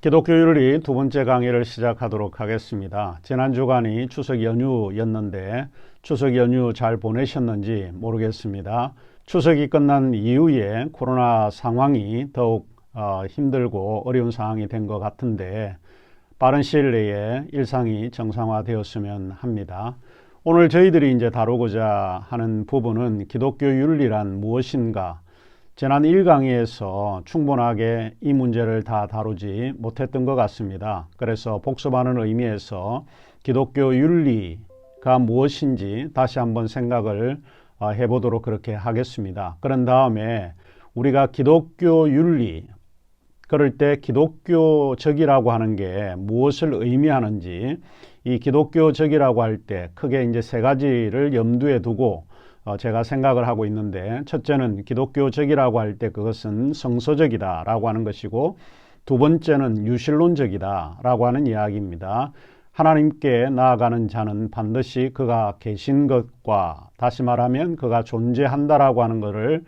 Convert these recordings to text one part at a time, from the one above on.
기독교 윤리 두 번째 강의를 시작하도록 하겠습니다. 지난 주간이 추석 연휴였는데 추석 연휴 잘 보내셨는지 모르겠습니다. 추석이 끝난 이후에 코로나 상황이 더욱 힘들고 어려운 상황이 된 것 같은데 빠른 시일 내에 일상이 정상화되었으면 합니다. 오늘 저희들이 이제 다루고자 하는 부분은 기독교 윤리란 무엇인가? 지난 1강의에서 충분하게 이 문제를 다 다루지 못했던 것 같습니다. 그래서 복습하는 의미에서 기독교 윤리가 무엇인지 다시 한번 생각을 해보도록 그렇게 하겠습니다. 그런 다음에 우리가 기독교 윤리, 그럴 때 기독교적이라고 하는 게 무엇을 의미하는지, 이 기독교적이라고 할 때 크게 이제 세 가지를 염두에 두고 제가 생각을 하고 있는데, 첫째는 기독교적이라고 할 때 그것은 성서적이다 라고 하는 것이고, 두 번째는 유실론적이다 라고 하는 이야기입니다. 하나님께 나아가는 자는 반드시 그가 계신 것과, 다시 말하면 그가 존재한다라고 하는 것을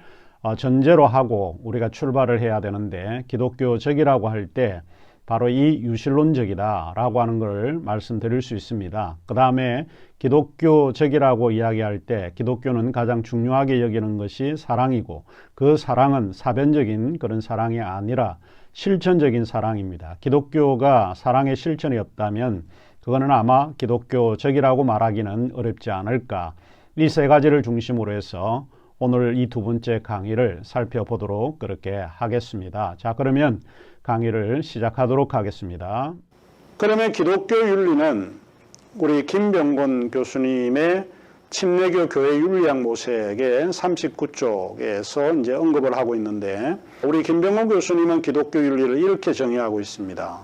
전제로 하고 우리가 출발을 해야 되는데, 기독교적이라고 할 때 바로 이 유실론적이다 라고 하는 것을 말씀드릴 수 있습니다. 그 다음에 기독교적이라고 이야기할 때 기독교는 가장 중요하게 여기는 것이 사랑이고, 그 사랑은 사변적인 그런 사랑이 아니라 실천적인 사랑입니다. 기독교가 사랑의 실천이 없다면 그거는 아마 기독교적이라고 말하기는 어렵지 않을까. 이 세 가지를 중심으로 해서 오늘 이 두 번째 강의를 살펴보도록 그렇게 하겠습니다. 자, 그러면 강의를 시작하도록 하겠습니다. 그러면 기독교 윤리는 우리 김병곤 교수님의 침례교 교회 윤리학 모색의 39쪽에서 이제 언급을 하고 있는데, 우리 김병곤 교수님은 기독교 윤리를 이렇게 정의하고 있습니다.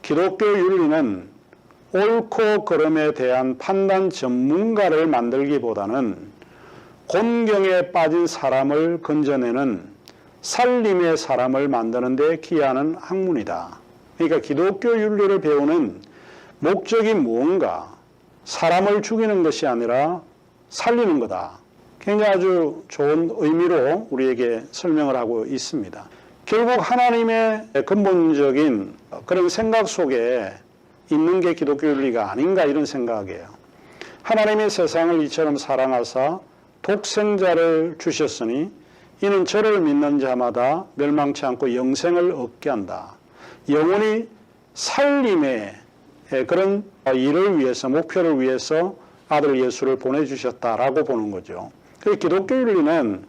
기독교 윤리는 옳고 그름에 대한 판단 전문가를 만들기보다는 곤경에 빠진 사람을 건져내는 살림의 사람을 만드는 데 기여하는 학문이다. 그러니까 기독교 윤리를 배우는 목적이 무언가, 사람을 죽이는 것이 아니라 살리는 거다. 굉장히 아주 좋은 의미로 우리에게 설명을 하고 있습니다. 결국 하나님의 근본적인 그런 생각 속에 있는 게 기독교 윤리가 아닌가, 이런 생각이에요. 하나님의 세상을 이처럼 사랑하사 독생자를 주셨으니 이는 저를 믿는 자마다 멸망치 않고 영생을 얻게 한다. 영원히 살림의 그런 일을 위해서, 목표를 위해서 아들 예수를 보내주셨다라고 보는 거죠. 기독교 윤리는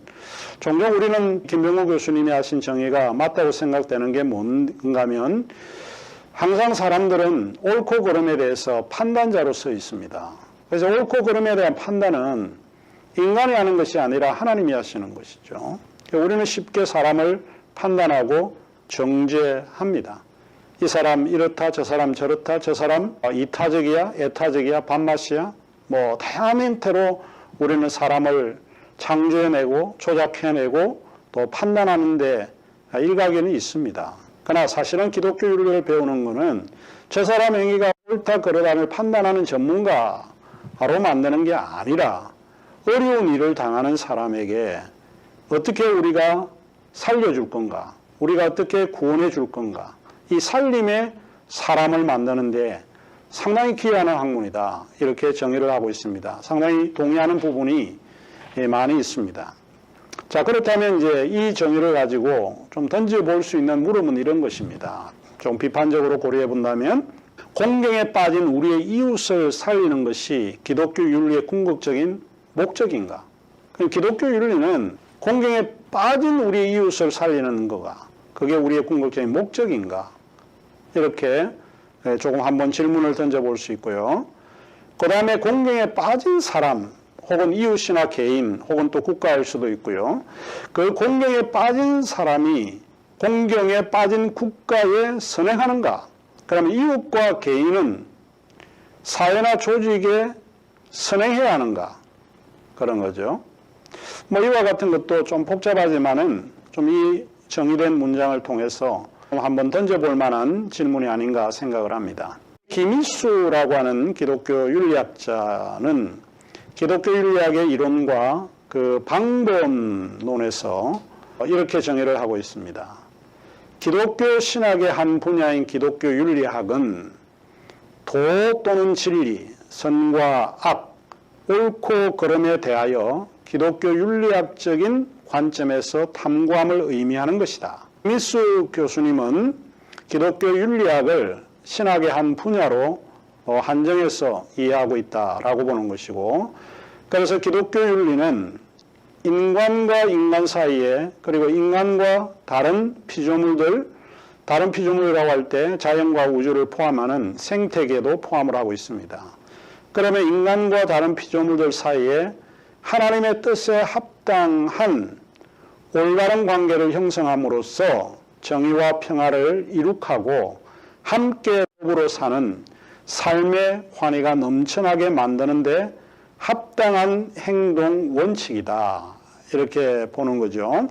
종종 우리는 김병곤 교수님이 하신 정의가 맞다고 생각되는 게 뭔가 하면, 항상 사람들은 옳고 그름에 대해서 판단자로 서 있습니다. 그래서 옳고 그름에 대한 판단은 인간이 하는 것이 아니라 하나님이 하시는 것이죠. 우리는 쉽게 사람을 판단하고 정죄합니다. 이 사람 이렇다, 저 사람 저렇다, 저 사람 이타적이야, 애타적이야, 반맛이야, 뭐 다양한 형태로 우리는 사람을 창조해내고 조작해내고 또 판단하는데 일각에는 있습니다. 그러나 사실은 기독교 윤리를 배우는 것은 저 사람 행위가 옳다 그러다를 판단하는 전문가로 만드는 게 아니라, 어려운 일을 당하는 사람에게 어떻게 우리가 살려줄 건가, 우리가 어떻게 구원해 줄 건가, 이 살림의 사람을 만드는데 상당히 기여하는 학문이다, 이렇게 정의를 하고 있습니다. 상당히 동의하는 부분이 많이 있습니다. 자, 그렇다면 이제 이 정의를 가지고 좀 던져볼 수 있는 물음은 이런 것입니다. 좀 비판적으로 고려해 본다면, 공경에 빠진 우리의 이웃을 살리는 것이 기독교 윤리의 궁극적인 목적인가? 기독교 윤리는 공경에 빠진 우리의 이웃을 살리는 거가, 그게 우리의 궁극적인 목적인가? 이렇게 조금 한번 질문을 던져볼 수 있고요. 그 다음에 공경에 빠진 사람, 혹은 이웃이나 개인, 혹은 또 국가일 수도 있고요. 그 공경에 빠진 사람이 공경에 빠진 국가에 선행하는가? 그러면 이웃과 개인은 사회나 조직에 선행해야 하는가? 그런 거죠. 뭐 이와 같은 것도 좀 복잡하지만은 좀 이 정의된 문장을 통해서 한번 던져볼 만한 질문이 아닌가 생각을 합니다. 김일수라고 하는 기독교 윤리학자는 기독교 윤리학의 이론과 그 방법론에서 이렇게 정의를 하고 있습니다. 기독교 신학의 한 분야인 기독교 윤리학은 도 또는 진리, 선과 악, 옳고 그름에 대하여 기독교 윤리학적인 관점에서 탐구함을 의미하는 것이다. 김일수 교수님은 기독교 윤리학을 신학의 한 분야로 한정해서 이해하고 있다라고 보는 것이고, 그래서 기독교 윤리는 인간과 인간 사이에, 그리고 인간과 다른 피조물이라고 할 때 자연과 우주를 포함하는 생태계도 포함을 하고 있습니다. 그러면 인간과 다른 피조물들 사이에 하나님의 뜻에 합당한 올바른 관계를 형성함으로써 정의와 평화를 이룩하고 함께 더불어 사는 삶의 환희가 넘쳐나게 만드는데 합당한 행동 원칙이다, 이렇게 보는 거죠.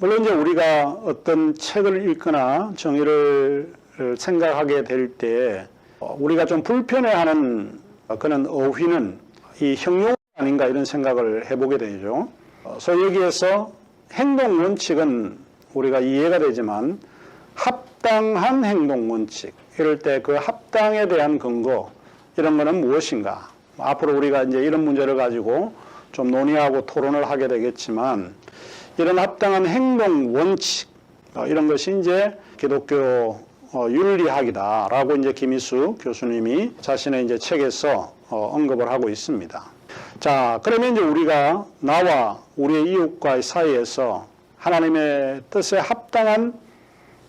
물론 이제 우리가 어떤 책을 읽거나 정의를 생각하게 될 때 우리가 좀 불편해하는 그런 어휘는 이 형용 아닌가 이런 생각을 해보게 되죠. 그래서 여기에서 행동 원칙은 우리가 이해가 되지만 합당한 행동 원칙, 이럴 때 그 합당에 대한 근거, 이런 거는 무엇인가? 앞으로 우리가 이제 이런 문제를 가지고 좀 논의하고 토론을 하게 되겠지만, 이런 합당한 행동 원칙, 이런 것이 이제 기독교 윤리학이다라고 이제 김일수 교수님이 자신의 이제 책에서 언급을 하고 있습니다. 자, 그러면 이제 우리가 나와 우리의 이웃과의 사이에서 하나님의 뜻에 합당한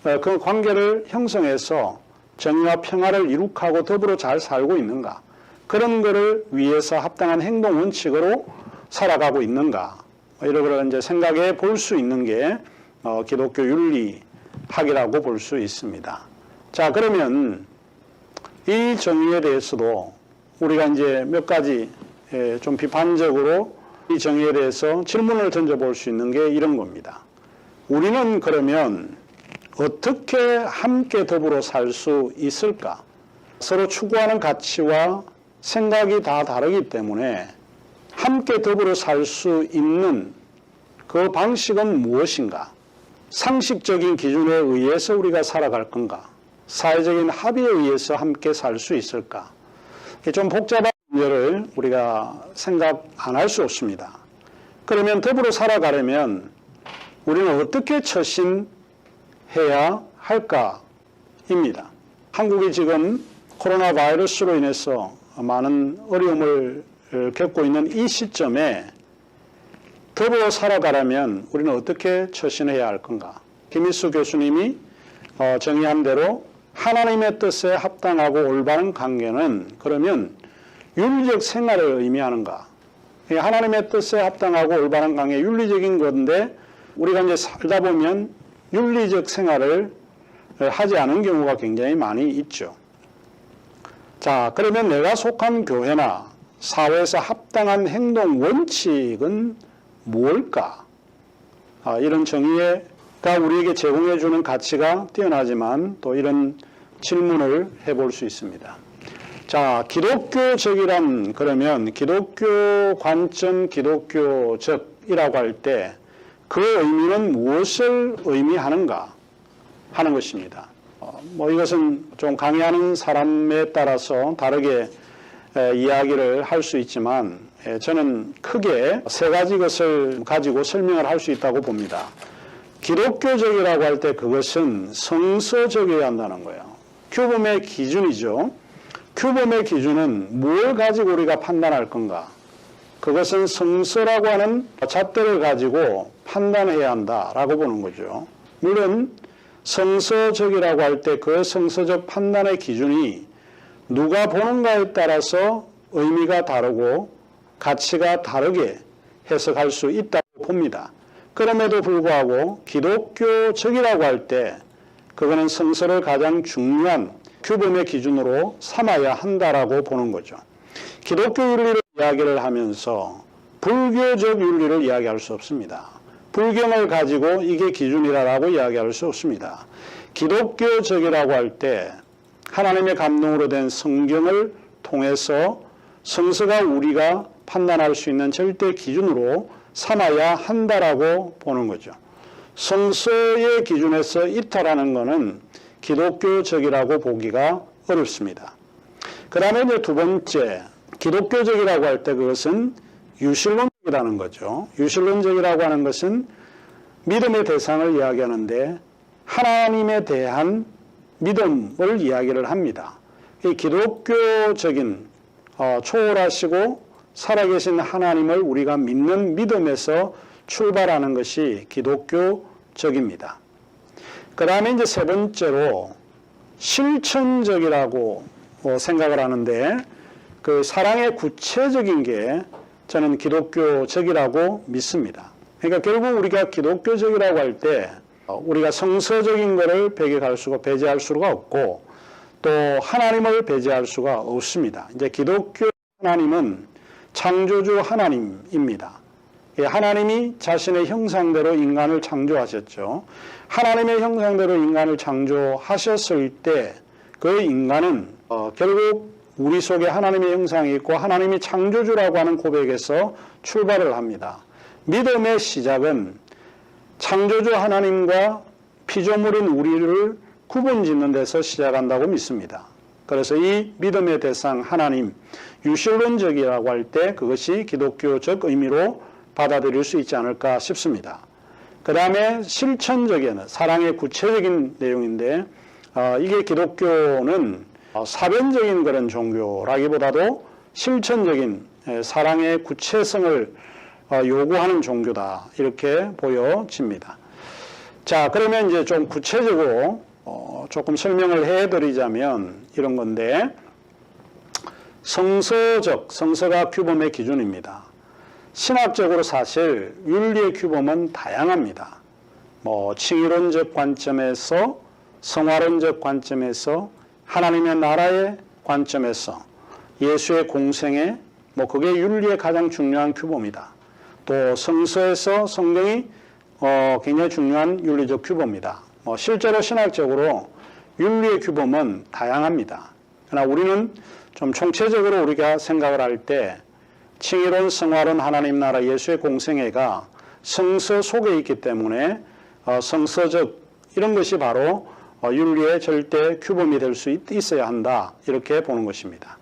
그 관계를 형성해서 정의와 평화를 이룩하고 더불어 잘 살고 있는가? 그런 거를 위해서 합당한 행동 원칙으로 살아가고 있는가? 이런 걸 이제 생각해 볼 수 있는 게 기독교 윤리학이라고 볼 수 있습니다. 자, 그러면 이 정의에 대해서도 우리가 이제 몇 가지 좀 비판적으로 이 정의에 대해서 질문을 던져볼 수 있는 게 이런 겁니다. 우리는 그러면 어떻게 함께 더불어 살 수 있을까? 서로 추구하는 가치와 생각이 다 다르기 때문에 함께 더불어 살 수 있는 그 방식은 무엇인가? 상식적인 기준에 의해서 우리가 살아갈 건가? 사회적인 합의에 의해서 함께 살 수 있을까? 좀 복잡한 문제를 우리가 생각 안 할 수 없습니다. 그러면 더불어 살아가려면 우리는 어떻게 처신해야 할까입니다. 한국이 지금 코로나 바이러스로 인해서 많은 어려움을 겪고 있는 이 시점에 더불어 살아가려면 우리는 어떻게 처신해야 할 건가? 김일수 교수님이 정의한 대로 하나님의 뜻에 합당하고 올바른 관계는 그러면 윤리적 생활을 의미하는가? 하나님의 뜻에 합당하고 올바른 관계, 윤리적인 건데 우리가 이제 살다 보면 윤리적 생활을 하지 않은 경우가 굉장히 많이 있죠. 자, 그러면 내가 속한 교회나 사회에서 합당한 행동 원칙은 무엇일까? 이런 정의가 우리에게 제공해주는 가치가 뛰어나지만 또 이런 질문을 해볼 수 있습니다. 자, 기독교적이란 그러면 기독교 관점, 기독교적이라고 할 때 그 의미는 무엇을 의미하는가 하는 것입니다. 이것은 좀 강의하는 사람에 따라서 다르게 이야기를 할 수 있지만 저는 크게 세 가지 것을 가지고 설명을 할 수 있다고 봅니다. 기독교적이라고 할 때 그것은 성서적이어야 한다는 거예요. 규범의 기준이죠. 규범의 기준은 뭘 가지고 우리가 판단할 건가? 그것은 성서라고 하는 잣대를 가지고 판단해야 한다라고 보는 거죠. 물론 성서적이라고 할 때 그 성서적 판단의 기준이 누가 보는가에 따라서 의미가 다르고 가치가 다르게 해석할 수 있다고 봅니다. 그럼에도 불구하고 기독교적이라고 할 때 그거는 성서를 가장 중요한 규범의 기준으로 삼아야 한다라고 보는 거죠. 기독교 윤리를 이야기를 하면서 불교적 윤리를 이야기할 수 없습니다. 불경을 가지고 이게 기준이라고 이야기할 수 없습니다. 기독교적이라고 할 때 하나님의 감동으로 된 성경을 통해서 성서가 우리가 판단할 수 있는 절대 기준으로 삼아야 한다라고 보는 거죠. 성서의 기준에서 이탈하는 것은 기독교적이라고 보기가 어렵습니다. 그 다음에 이제 두 번째, 기독교적이라고 할 때 그것은 유실론적이라는 거죠. 유실론적이라고 하는 것은 믿음의 대상을 이야기하는데 하나님에 대한 믿음을 이야기를 합니다. 이 기독교적인 초월하시고 살아계신 하나님을 우리가 믿는 믿음에서 출발하는 것이 기독교적입니다. 그 다음에 이제 세 번째로 실천적이라고 생각을 하는데 그 사랑의 구체적인 게 저는 기독교적이라고 믿습니다. 그러니까 결국 우리가 기독교적이라고 할 때 우리가 성서적인 것을 배제할 수가 없고 또 하나님을 배제할 수가 없습니다. 이제 기독교 하나님은 창조주 하나님입니다. 하나님이 자신의 형상대로 인간을 창조하셨죠. 하나님의 형상대로 인간을 창조하셨을 때 그 인간은 결국 우리 속에 하나님의 형상이 있고 하나님이 창조주라고 하는 고백에서 출발을 합니다. 믿음의 시작은 창조주 하나님과 피조물인 우리를 구분짓는 데서 시작한다고 믿습니다. 그래서 이 믿음의 대상 하나님, 유실론적이라고 할 때 그것이 기독교적 의미로 받아들일 수 있지 않을까 싶습니다. 그 다음에 실천적인 사랑의 구체적인 내용인데 이게 기독교는 사변적인 그런 종교라기보다도 실천적인 사랑의 구체성을 요구하는 종교다 이렇게 보여집니다. 자, 그러면 이제 좀 구체적으로 조금 설명을 해드리자면 이런 건데 성서가 규범의 기준입니다. 신학적으로 사실 윤리의 규범은 다양합니다. 칭의론적 관점에서 성화론적 관점에서 하나님의 나라의 관점에서 예수의 공생애 그게 윤리의 가장 중요한 규범이다. 또 성서에서 성경이 굉장히 중요한 윤리적 규범이다. 실제로 신학적으로 윤리의 규범은 다양합니다. 그러나 우리는 좀 총체적으로 우리가 생각을 할 때 칭의론, 성화론, 하나님 나라, 예수의 공생애가 성서 속에 있기 때문에 성서적 이런 것이 바로 윤리의 절대 규범이 될 수 있어야 한다 이렇게 보는 것입니다.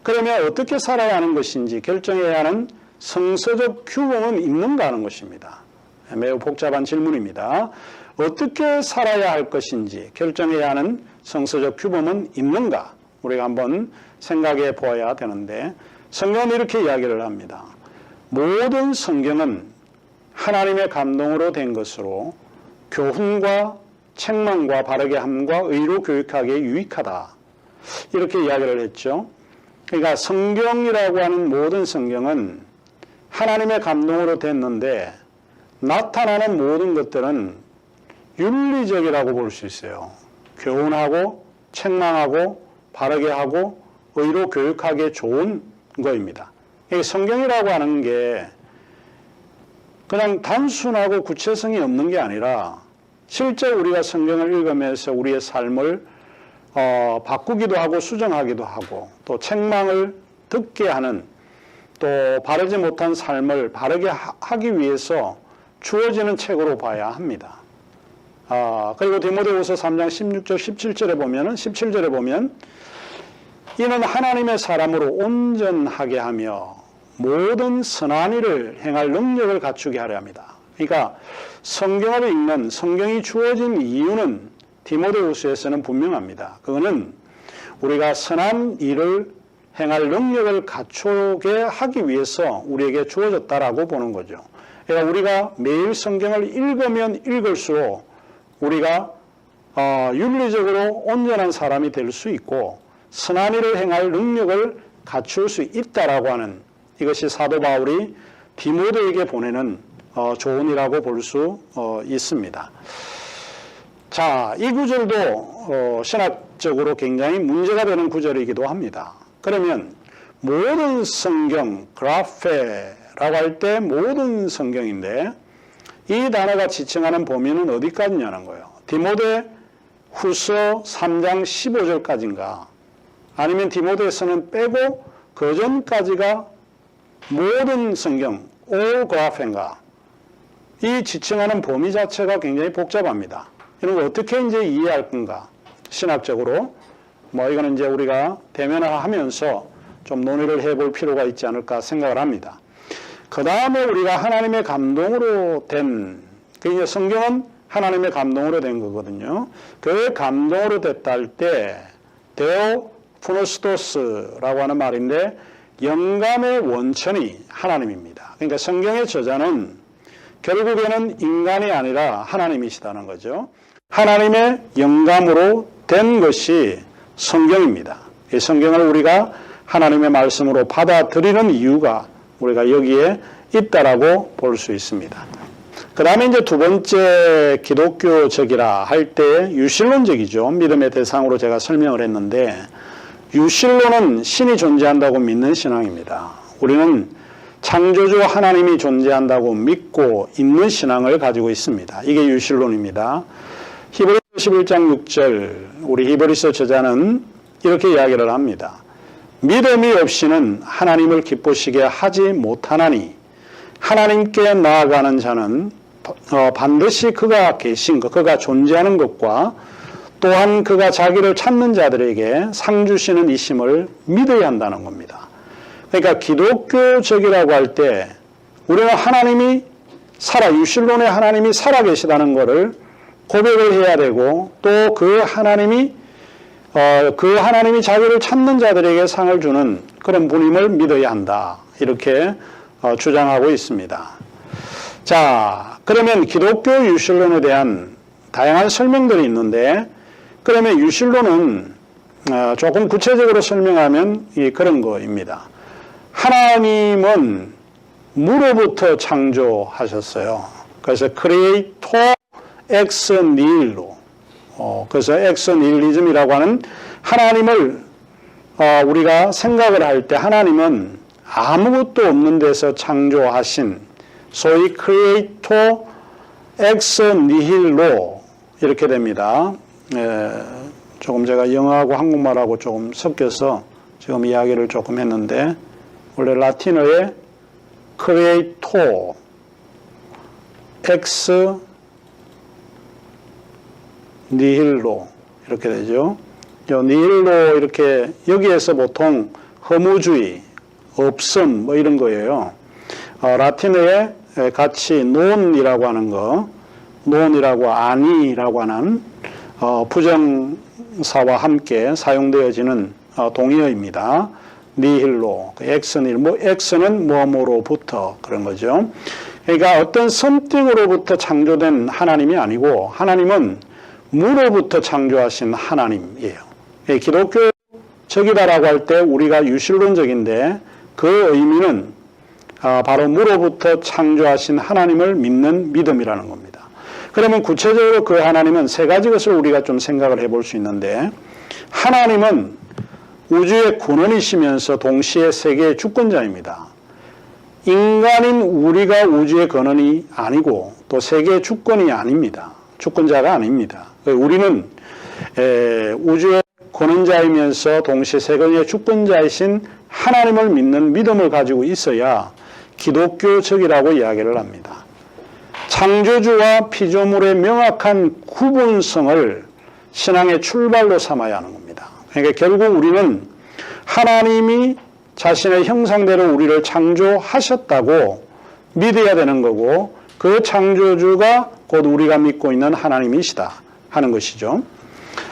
그러면 어떻게 살아야 하는 것인지 결정해야 하는 성서적 규범은 있는가 하는 것입니다. 매우 복잡한 질문입니다. 어떻게 살아야 할 것인지 결정해야 하는 성서적 규범은 있는가 우리가 한번 생각해 보아야 되는데 성경은 이렇게 이야기를 합니다. 모든 성경은 하나님의 감동으로 된 것으로 교훈과 책망과 바르게 함과 의로 교육하기에 유익하다. 이렇게 이야기를 했죠. 그러니까 성경이라고 하는 모든 성경은 하나님의 감동으로 됐는데 나타나는 모든 것들은 윤리적이라고 볼 수 있어요. 교훈하고 책망하고 바르게 하고 의로 교육하기에 좋은 거입니다. 성경이라고 하는 게 그냥 단순하고 구체성이 없는 게 아니라 실제 우리가 성경을 읽으면서 우리의 삶을 바꾸기도 하고 수정하기도 하고 또 책망을 듣게 하는 또 바르지 못한 삶을 바르게 하기 위해서 주어지는 책으로 봐야 합니다. 그리고 디모데후서 3장 16절 17절에 보면 이는 하나님의 사람으로 온전하게 하며 모든 선한 일을 행할 능력을 갖추게 하려 합니다. 그러니까 성경을 읽는 성경이 주어진 이유는 디모데후서에서는 분명합니다. 그거는 우리가 선한 일을 행할 능력을 갖추게 하기 위해서 우리에게 주어졌다라고 보는 거죠. 그러니까 우리가 매일 성경을 읽으면 읽을수록 우리가 윤리적으로 온전한 사람이 될 수 있고 선한 일을 행할 능력을 갖출 수 있다라고 하는 이것이 사도 바울이 디모데에게 보내는 조언이라고 볼 수 있습니다. 자, 이 구절도 신학적으로 굉장히 문제가 되는 구절이기도 합니다. 그러면 모든 성경, 그라페라고 할 때 모든 성경인데 이 단어가 지칭하는 범위는 어디까지냐는 거예요. 디모데 후서 3장 15절까지인가 아니면 디모데에서는 빼고 그 전까지가 모든 성경, all 그라페인가 이 지칭하는 범위 자체가 굉장히 복잡합니다. 이런 거 어떻게 이제 이해할 건가? 신학적으로. 뭐 이거는 이제 우리가 대면화하면서 좀 논의를 해볼 필요가 있지 않을까 생각을 합니다. 그 다음에 우리가 하나님의 감동으로 된, 그 성경은 하나님의 감동으로 된 거거든요. 그 감동으로 됐다 할 때, 데오 푸노스토스라고 하는 말인데, 영감의 원천이 하나님입니다. 그러니까 성경의 저자는 결국에는 인간이 아니라 하나님이시다는 거죠. 하나님의 영감으로 된 것이 성경입니다. 이 성경을 우리가 하나님의 말씀으로 받아들이는 이유가 우리가 여기에 있다라고 볼 수 있습니다. 그 다음에 이제 두 번째 기독교적이라 할 때 유실론적이죠. 믿음의 대상으로 제가 설명을 했는데 유실론은 신이 존재한다고 믿는 신앙입니다. 우리는 창조주 하나님이 존재한다고 믿고 있는 신앙을 가지고 있습니다. 이게 유실론입니다. 히브리서 11장 6절 우리 히브리서 저자는 이렇게 이야기를 합니다. 믿음이 없이는 하나님을 기쁘시게 하지 못하나니 하나님께 나아가는 자는 반드시 그가 계신 것, 그가 존재하는 것과 또한 그가 자기를 찾는 자들에게 상 주시는 이심을 믿어야 한다는 겁니다. 그러니까 기독교적이라고 할 때 우리는 하나님이 유실론의 하나님이 살아계시다는 것을 고백을 해야 되고 또 그 하나님이 자기를 찾는 자들에게 상을 주는 그런 분임을 믿어야 한다. 이렇게 주장하고 있습니다. 자, 그러면 기독교 유실론에 대한 다양한 설명들이 있는데 그러면 유실론은 조금 구체적으로 설명하면 그런 거입니다. 하나님은 무로부터 창조하셨어요. 그래서 크리에이터 엑스 니힐로 그래서 엑스 니힐리즘이라고 하는 하나님을 우리가 생각을 할 때 하나님은 아무것도 없는 데서 창조하신 소위 크리에이터 엑스 니힐로 이렇게 됩니다. 조금 제가 영어하고 한국말하고 조금 섞여서 지금 이야기를 조금 했는데 원래 라틴어에 크리에이터 엑스 니힐로 이렇게 되죠. 니힐로 이렇게 여기에서 보통 허무주의, 없음 뭐 이런 거예요. 라틴어에 같이 논이라고 하는 거, 논이라고 아니라고 하는 부정사와 함께 사용되어지는 동의어입니다. 니힐로, 엑스닐, 엑스는 뭐뭐로부터 그런 거죠. 그러니까 어떤 something으로부터 창조된 하나님이 아니고 하나님은 무로부터 창조하신 하나님이에요. 기독교적이다라고 할 때 우리가 유실론적인데 그 의미는 바로 무로부터 창조하신 하나님을 믿는 믿음이라는 겁니다. 그러면 구체적으로 그 하나님은 세 가지 것을 우리가 좀 생각을 해볼 수 있는데 하나님은 우주의 근원이시면서 동시에 세계의 주권자입니다. 인간인 우리가 우주의 근원이 아니고 또 세계의 주권이 아닙니다. 주권자가 아닙니다. 우리는 우주의 권원자이면서 동시에 세계의 주권자이신 하나님을 믿는 믿음을 가지고 있어야 기독교적이라고 이야기를 합니다. 창조주와 피조물의 명확한 구분성을 신앙의 출발로 삼아야 하는 겁니다. 그러니까 결국 우리는 하나님이 자신의 형상대로 우리를 창조하셨다고 믿어야 되는 거고 그 창조주가 곧 우리가 믿고 있는 하나님이시다 하는 것이죠.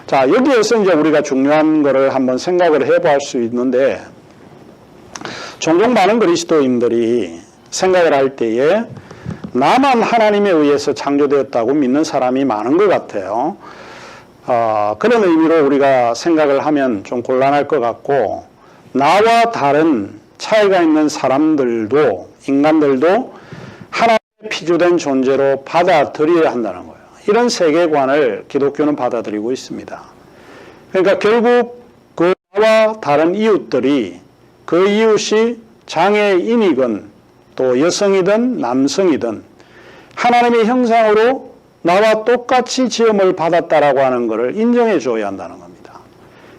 자, 여기에서 이제 우리가 중요한 거를 한번 생각을 해볼 수 있는데 종종 많은 그리스도인들이 생각을 할 때에 나만 하나님에 의해서 창조되었다고 믿는 사람이 많은 것 같아요. 그런 의미로 우리가 생각을 하면 좀 곤란할 것 같고 나와 다른 차이가 있는 사람들도 인간들도 하나님의 피조된 존재로 받아들여야 한다는 거예요. 이런 세계관을 기독교는 받아들이고 있습니다. 그러니까 결국 그 나와 다른 이웃들이 그 이웃이 장애인이건 또 여성이든 남성이든 하나님의 형상으로 나와 똑같이 지음을 받았다라고 하는 것을 인정해 줘야 한다는 겁니다.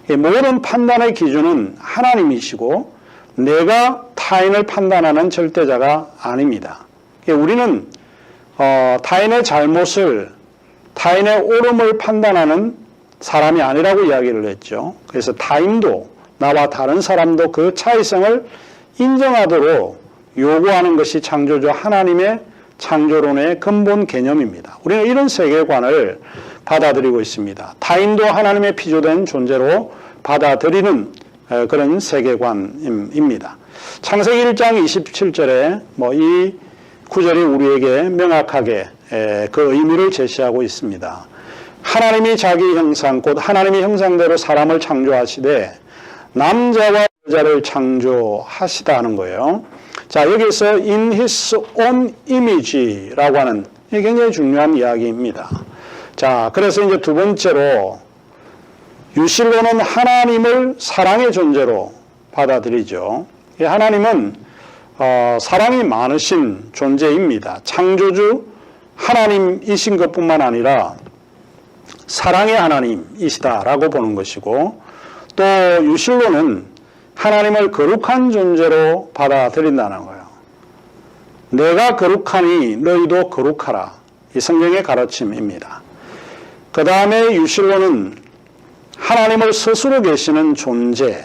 모든 판단의 기준은 하나님이시고 내가 타인을 판단하는 절대자가 아닙니다. 우리는 타인의 잘못을, 타인의 옳음을 판단하는 사람이 아니라고 이야기를 했죠. 그래서 타인도, 나와 다른 사람도 그 차이성을 인정하도록 요구하는 것이 창조주 하나님의 창조론의 근본 개념입니다. 우리는 이런 세계관을 받아들이고 있습니다. 타인도 하나님의 피조된 존재로 받아들이는 그런 세계관입니다. 창세기 1장 27절에 이 구절이 우리에게 명확하게 그 의미를 제시하고 있습니다. 하나님이 자기 형상, 곧 하나님의 형상대로 사람을 창조하시되 남자와 여자를 창조하시다 하는 거예요. 자, 여기서 in his own image라고 하는 이게 굉장히 중요한 이야기입니다. 자, 그래서 이제 두 번째로 유실론은 하나님을 사랑의 존재로 받아들이죠. 하나님은 사랑이 많으신 존재입니다. 창조주 하나님이신 것뿐만 아니라 사랑의 하나님이시다라고 보는 것이고, 또 유실론은 하나님을 거룩한 존재로 받아들인다는 거예요. 내가 거룩하니 너희도 거룩하라. 이 성경의 가르침입니다. 그 다음에 유실론은 하나님을 스스로 계시는 존재,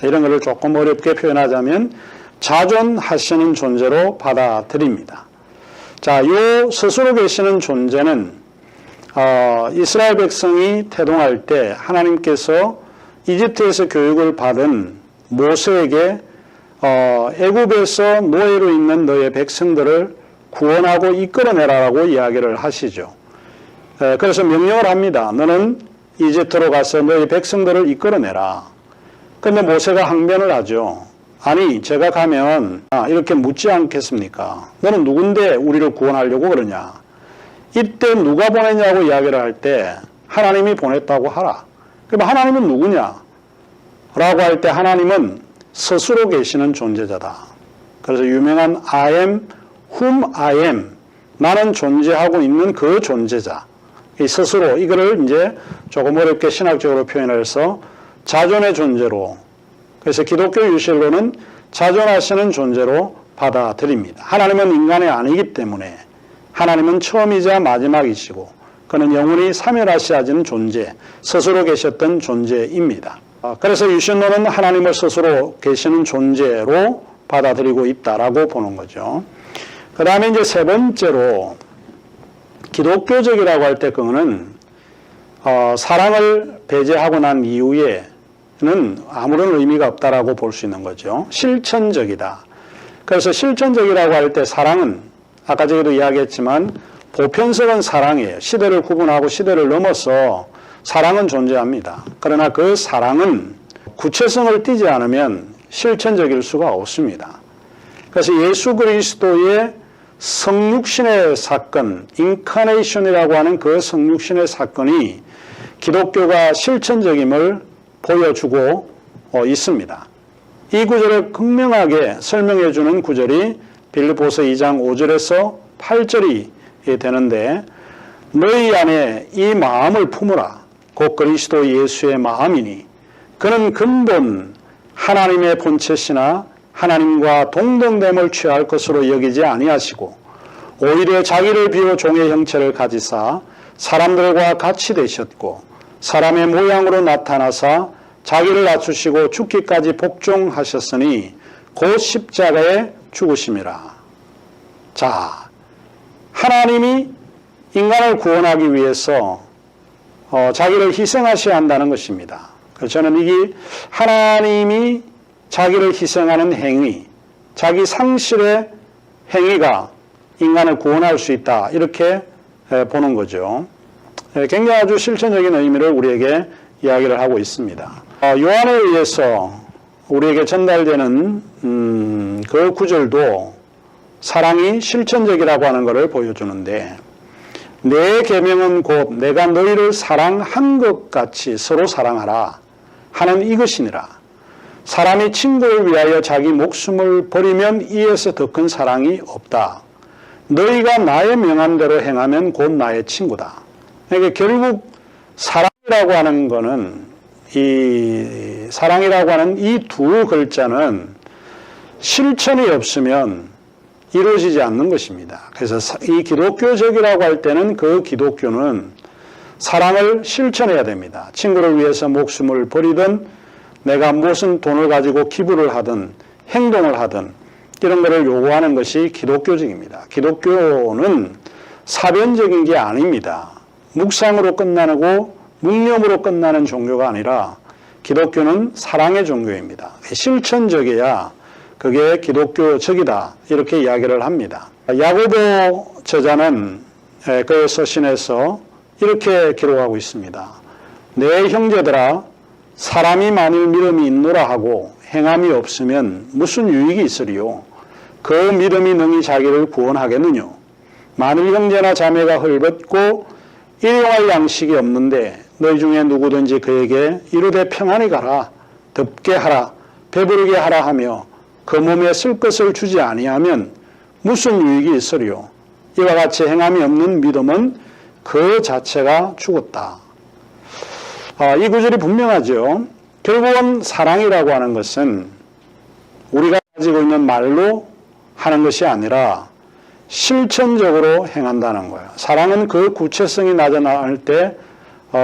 이런 것을 조금 어렵게 표현하자면 자존하시는 존재로 받아들입니다. 자, 이 스스로 계시는 존재는 이스라엘 백성이 태동할 때 하나님께서 이집트에서 교육을 받은 모세에게 애굽에서 노예로 있는 너의 백성들을 구원하고 이끌어내라라고 이야기를 하시죠. 그래서 명령을 합니다. 너는 이집트로 가서 너의 백성들을 이끌어내라. 그런데 모세가 항변을 하죠. 아니, 제가 가면 이렇게 묻지 않겠습니까? 너는 누군데 우리를 구원하려고 그러냐? 이때 누가 보냈냐고 이야기를 할 때 하나님이 보냈다고 하라. 그럼 하나님은 누구냐? 라고 할 때 하나님은 스스로 계시는 존재자다. 그래서 유명한 I am whom I am. 나는 존재하고 있는 그 존재자. 이 스스로, 이거를 이제 조금 어렵게 신학적으로 표현해서 자존의 존재로, 그래서 기독교 유실론은 자존하시는 존재로 받아들입니다. 하나님은 인간이 아니기 때문에 하나님은 처음이자 마지막이시고 그는 영원히 사멸하시는 존재, 스스로 계셨던 존재입니다. 그래서 유실론은 하나님을 스스로 계시는 존재로 받아들이고 있다라고 보는 거죠. 그 다음에 이제 세 번째로 기독교적이라고 할 때 그거는 사랑을 배제하고 난 이후에는 아무런 의미가 없다라고 볼 수 있는 거죠. 실천적이다. 그래서 실천적이라고 할 때 사랑은 아까 전에도 이야기했지만 보편성은 사랑이에요. 시대를 구분하고 시대를 넘어서 사랑은 존재합니다. 그러나 그 사랑은 구체성을 띠지 않으면 실천적일 수가 없습니다. 그래서 예수 그리스도의 성육신의 사건, 인카네이션이라고 하는 그 성육신의 사건이 기독교가 실천적임을 보여주고 있습니다. 이 구절을 극명하게 설명해 주는 구절이 빌립보서 2장 5절에서 8절이 되는데, 너희 안에 이 마음을 품으라. 곧 그리스도 예수의 마음이니 그는 근본 하나님의 본체시나 하나님과 동등됨을 취할 것으로 여기지 아니하시고 오히려 자기를 비워 종의 형체를 가지사 사람들과 같이 되셨고 사람의 모양으로 나타나사 자기를 낮추시고 죽기까지 복종하셨으니 곧 십자가에 죽으심이라. 자, 하나님이 인간을 구원하기 위해서 자기를 희생하셔야 한다는 것입니다. 그래서 저는 이게 하나님이 자기를 희생하는 행위, 자기 상실의 행위가 인간을 구원할 수 있다, 이렇게 보는 거죠. 굉장히 아주 실천적인 의미를 우리에게 이야기를 하고 있습니다. 요한에 의해서 우리에게 전달되는 그 구절도 사랑이 실천적이라고 하는 것을 보여주는데, 내 계명은 곧 내가 너희를 사랑한 것 같이 서로 사랑하라 하는 이것이니라. 사람이 친구를 위하여 자기 목숨을 버리면 이에서 더 큰 사랑이 없다. 너희가 나의 명함대로 행하면 곧 나의 친구다. 그러니까 결국 사랑이라고 하는 거는, 이 사랑이라고 하는 이 두 글자는 실천이 없으면 이루어지지 않는 것입니다. 그래서 이 기독교적이라고 할 때는 그 기독교는 사랑을 실천해야 됩니다. 친구를 위해서 목숨을 버리든 내가 무슨 돈을 가지고 기부를 하든 행동을 하든 이런 것을 요구하는 것이 기독교적입니다. 기독교는 사변적인 게 아닙니다. 묵상으로 끝나고 묵념으로 끝나는 종교가 아니라 기독교는 사랑의 종교입니다. 실천적이야 그게 기독교적이다 이렇게 이야기를 합니다. 야고보 저자는 그의 서신에서 이렇게 기록하고 있습니다. 내 형제들아 사람이 만일 믿음이 있노라 하고 행함이 없으면 무슨 유익이 있으리요? 그 믿음이 능히 자기를 구원하겠느뇨? 만일 형제나 자매가 헐벗고 일용할 양식이 없는데 너희 중에 누구든지 그에게 이르되 평안히 가라, 덥게 하라, 배부르게 하라 하며 그 몸에 쓸 것을 주지 아니하면 무슨 유익이 있으리요? 이와 같이 행함이 없는 믿음은 그 자체가 죽었다. 이 구절이 분명하죠. 결국은 사랑이라고 하는 것은 우리가 가지고 있는 말로 하는 것이 아니라 실천적으로 행한다는 거예요. 사랑은 그 구체성이 나타날 때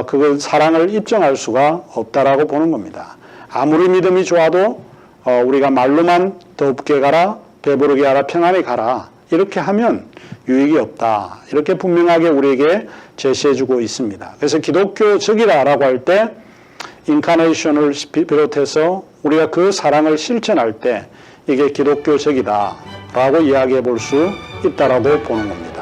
그 사랑을 입증할 수가 없다라고 보는 겁니다. 아무리 믿음이 좋아도 우리가 말로만 덥게 가라, 배부르게 하라, 평안히 가라 이렇게 하면 유익이 없다. 이렇게 분명하게 우리에게 제시해주고 있습니다. 그래서 기독교적이라고 할 때 인카네이션을 비롯해서 우리가 그 사랑을 실천할 때 이게 기독교적이다라고 이야기해 볼 수 있다라고 보는 겁니다.